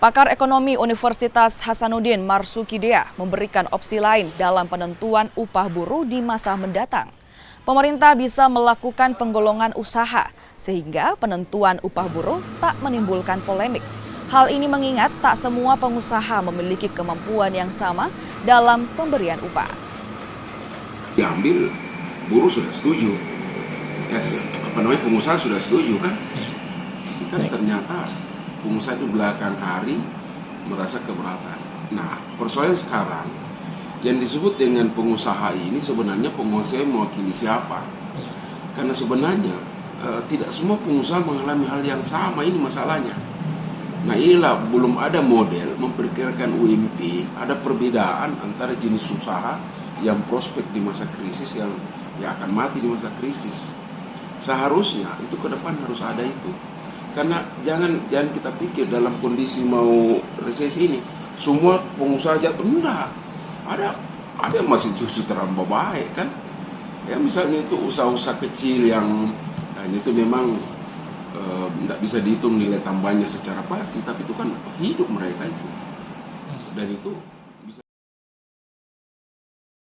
Pakar Ekonomi Universitas Hasanuddin Marzuki Dea memberikan opsi lain dalam penentuan upah buruh di masa mendatang. Pemerintah bisa melakukan penggolongan usaha sehingga penentuan upah buruh tak menimbulkan polemik. Hal ini mengingat tak semua pengusaha memiliki kemampuan yang sama dalam pemberian upah. Diambil, buruh sudah setuju. Pengusaha sudah setuju kan? Kan ternyata pengusaha itu belakang hari merasa keberatan. Nah, persoalan sekarang yang disebut dengan pengusaha ini sebenarnya pengusaha mewakili siapa? Karena sebenarnya tidak semua pengusaha mengalami hal yang sama, ini masalahnya. Nah, inilah belum ada model memperkirakan UMP, ada perbedaan antara jenis usaha yang prospek di masa krisis yang akan mati di masa krisis. Seharusnya itu ke depan harus ada itu. Karena jangan kita pikir dalam kondisi mau resesi ini semua pengusaha jatuh, enggak. Ada yang masih justru terlampau baik kan. Ya misalnya itu usaha-usaha kecil yang itu memang tidak bisa dihitung nilai tambahnya secara pasti, tapi itu kan hidup mereka itu. Dan itu